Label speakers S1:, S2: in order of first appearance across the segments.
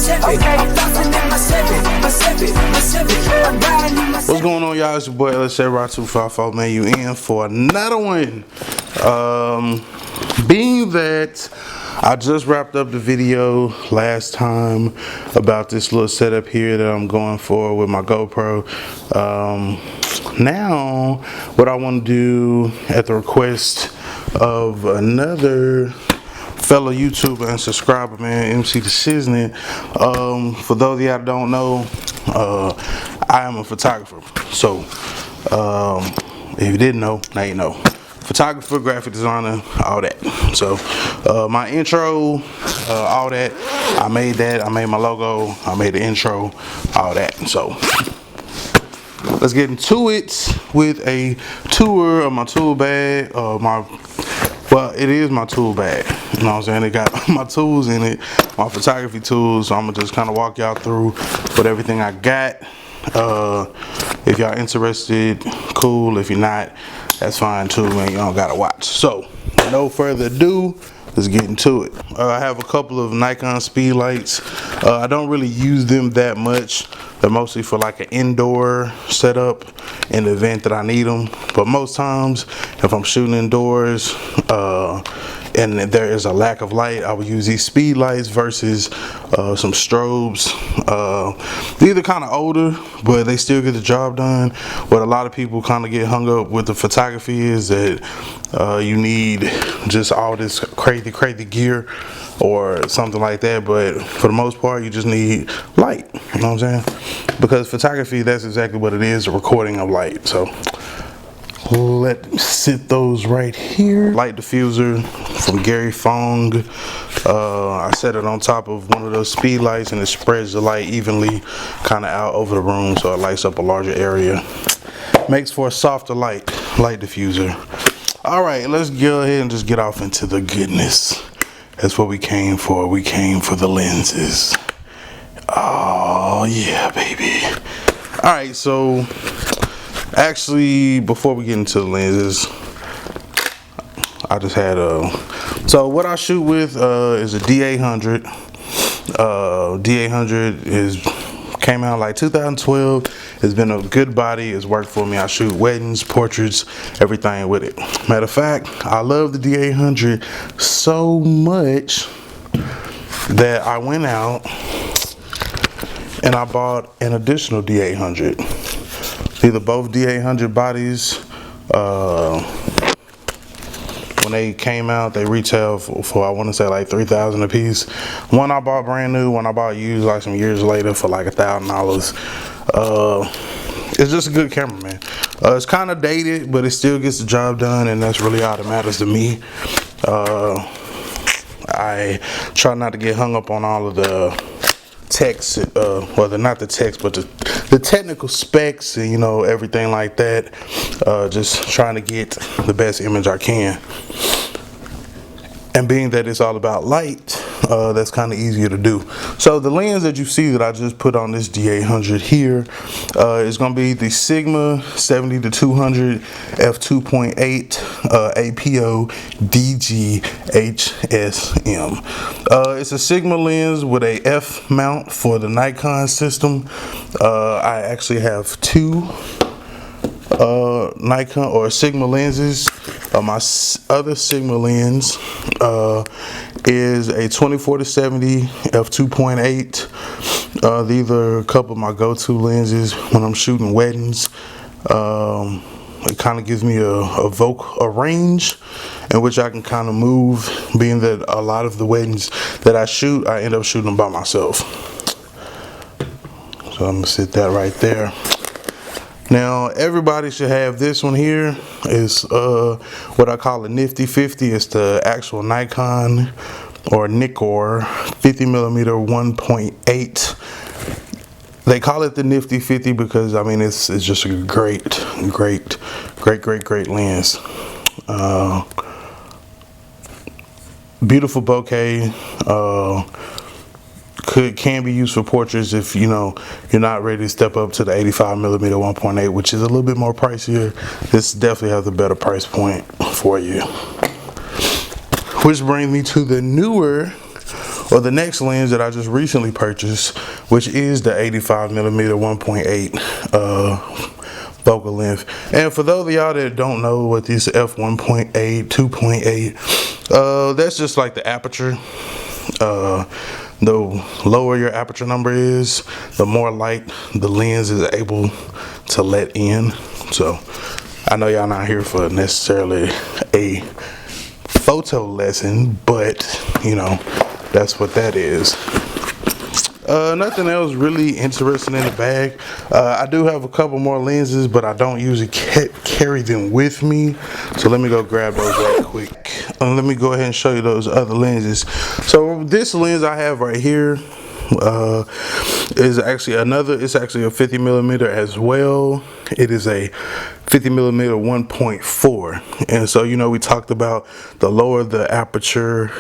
S1: What's going on, y'all? It's your boy LSJ254, man. You in for another one. Being that I just wrapped up the video last time about this little setup here that I'm going for with my GoPro. Now, what I want to do at the request of another fellow YouTuber and subscriber, man, MC the Shiznit. For those of y'all that don't know, I am a photographer. So, if you didn't know, now you know. Photographer, graphic designer, all that. So, my intro, all that, I made that. I made my logo. I made the intro, all that. So, let's get into it with a tour of my tool bag. Well, it is my tool bag. You know what I'm saying? It got my tools in it, my photography tools. So I'm gonna just kind of walk y'all through with everything I got. If y'all interested, cool. If you're not, that's fine too, man. You don't gotta watch. So, no further ado, let's get into it. I have a couple of Nikon speed lights. I don't really use them that much. They're mostly for like an indoor setup in the event that I need them. But most times, if I'm shooting indoors and there is a lack of light, I would use these speed lights versus some strobes. These are kind of older, but they still get the job done. What a lot of people kind of get hung up with the photography is that you need just all this crazy gear or something like that, but for the most part you just need light. You know what I'm saying? Because photography, that's exactly what it is, a recording of light. So let me sit those right here. Light diffuser from Gary Fong. I set it on top of one of those speed lights and it spreads the light evenly kind of out over the room, so it lights up a larger area. Makes for a softer light diffuser. All right, let's go ahead and just get off into the goodness. That's what we came for. We came for the lenses. Oh yeah, baby. All right, so actually, before we get into the lenses, I just had so what I shoot with is a D800. D800 came out like 2012. It's been a good body. It's worked for me. I shoot weddings, portraits, everything with it. Matter of fact, I love the D800 so much that I went out and I bought an additional D800. These are both D800 bodies. When they came out, they retail for I want to say like $3,000 a piece. One I bought brand new, one I bought used like some years later for like $1,000. It's just a good camera, man. It's kind of dated, but it still gets the job done, and that's really all that matters to me. I try not to get hung up on all of the text, well, not the text, but the technical specs and, you know, everything like that. Just trying to get the best image I can. And being that it's all about light, that's kind of easier to do. So the lens that you see that I just put on this D800 here is going to be the Sigma 70-200 f2.8 APO DG HSM. It's a Sigma lens with a F mount for the Nikon system. I actually have two Nikon or Sigma lenses. My other Sigma lens is a 24-70 f2.8. These are a couple of my go-to lenses when I'm shooting weddings. It kind of gives me a range in which I can kind of move, being that a lot of the weddings that I shoot, I end up shooting them by myself. So I'm gonna sit that right there. Now everybody should have this one here. It's what I call a Nifty 50. It's the actual Nikon or Nikkor 50mm 1.8. They call it the Nifty 50 because I mean it's just a great lens. Beautiful bokeh. Can be used for portraits if you know you're not ready to step up to the 85mm 1.8, which is a little bit more pricier. This definitely has a better price point for you. Which brings me to the newer or the next lens that I just recently purchased, which is the 85mm 1.8 focal length. And for those of y'all that don't know what this f1.8, 2.8, that's just like the aperture. The lower your aperture number is, the more light the lens is able to let in. So I know y'all not here for necessarily a photo lesson, but you know, that's what that is. Nothing else really interesting in the bag. I do have a couple more lenses, but I don't usually carry them with me. So let me go grab those right quick. Let me go ahead and show you those other lenses. So this lens I have right here is actually it's actually a 50mm as well. It is a 50mm 1.4. And so, you know, we talked about the lower the aperture,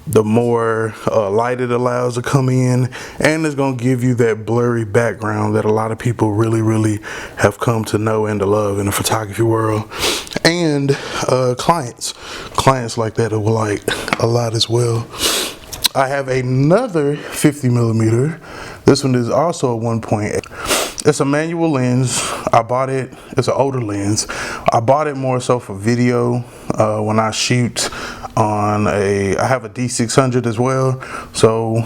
S1: the more light it allows to come in, and it's going to give you that blurry background that a lot of people really have come to know and to love in the photography world. And clients like that will like a lot as well. I have another 50mm. This one is also a 1.8. It's a manual lens. I bought it, it's an older lens. I bought it more so for video when I shoot on I have a D600 as well. So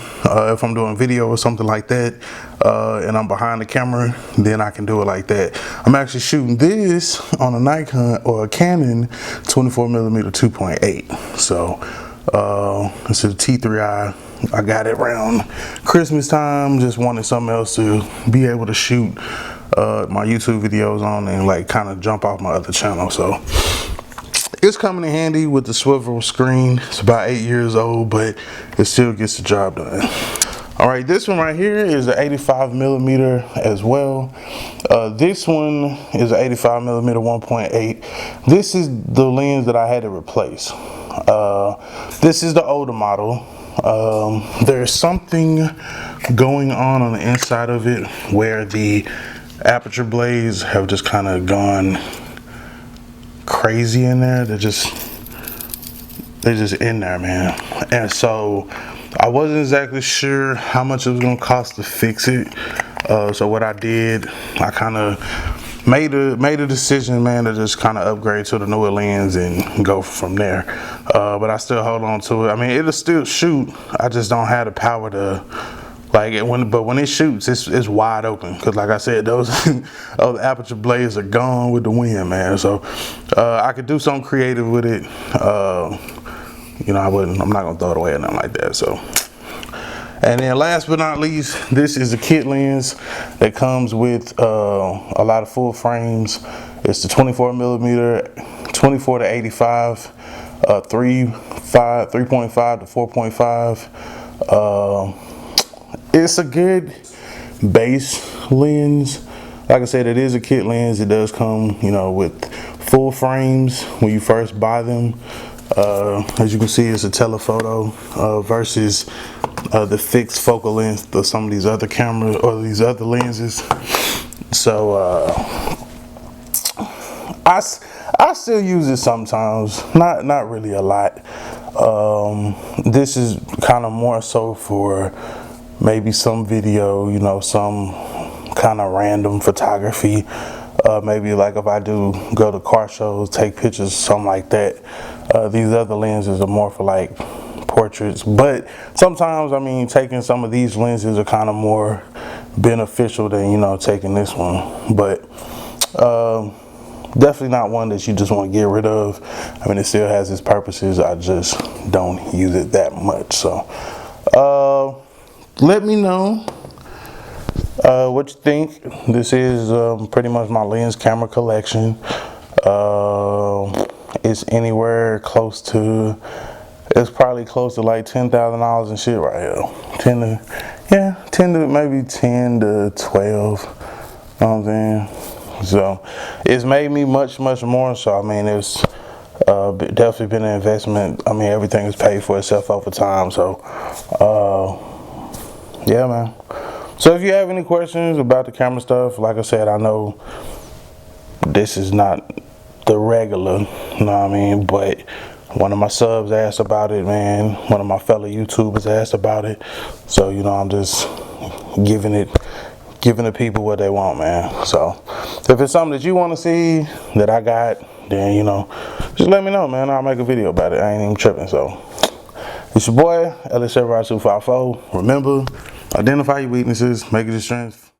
S1: if I'm doing video or something like that, and I'm behind the camera, then I can do it like that. I'm actually shooting this on a Nikon or a Canon 24mm 2.8. So this is a T3i. I got it around Christmas time. Just wanted something else to be able to shoot my YouTube videos on and like kind of jump off my other channel. So it's coming in handy with the swivel screen. It's about 8 years old, but it still gets the job done. All right, this one right here is an 85mm as well. This one is an 85mm 1.8. This is the lens that I had to replace. This is the older model. There's something going on the inside of it where the aperture blades have just kind of gone crazy in there. They're just in there, man. And so I wasn't exactly sure how much it was gonna cost to fix it. So what I did, I kind of made a decision, man, to just kind of upgrade to the newer lens and go from there. But I still hold on to it. I mean, it'll still shoot. I just don't have the power to like it but when it shoots, it's wide open. Cause like I said, those aperture blades are gone with the wind, man. So I could do something creative with it. You know, I'm not gonna throw it away or nothing like that. So. And then last but not least, this is a kit lens that comes with a lot of full frames. It's the 24mm, 24 to 85, 3.5 to 4.5. It's a good base lens. Like I said, it is a kit lens. It does come, you know, with full frames when you first buy them. As you can see, it's a telephoto versus the fixed focal length of some of these other cameras or these other lenses. So I still use it sometimes, not really a lot. This is kind of more so for maybe some video, you know, some kind of random photography. Maybe like if I do go to car shows, take pictures, something like that. These other lenses are more for like portraits, but sometimes, I mean, taking some of these lenses are kind of more beneficial than, you know, taking this one. But definitely not one that you just want to get rid of. I mean, it still has its purposes. I just don't use it that much. So let me know what you think. This is pretty much my lens camera collection. It's anywhere close to, it's probably close to like $10,000 and shit right here. 10 to maybe 10 to 12. You know what I'm saying? So it's made me much more. So I mean, it's definitely been an investment. I mean, everything is paid for itself over time. So yeah, man. So if you have any questions about the camera stuff, like I said, I know this is not the regular, you know what I mean, but One of my subs asked about it, man. One of my fellow YouTubers asked about it. So, you know, I'm just giving the people what they want, man. So if it's something that you want to see that I got, then, you know, just let me know, man. I'll make a video about it. I ain't even tripping. So it's your boy, LS254. Remember, identify your weaknesses, make it your strength.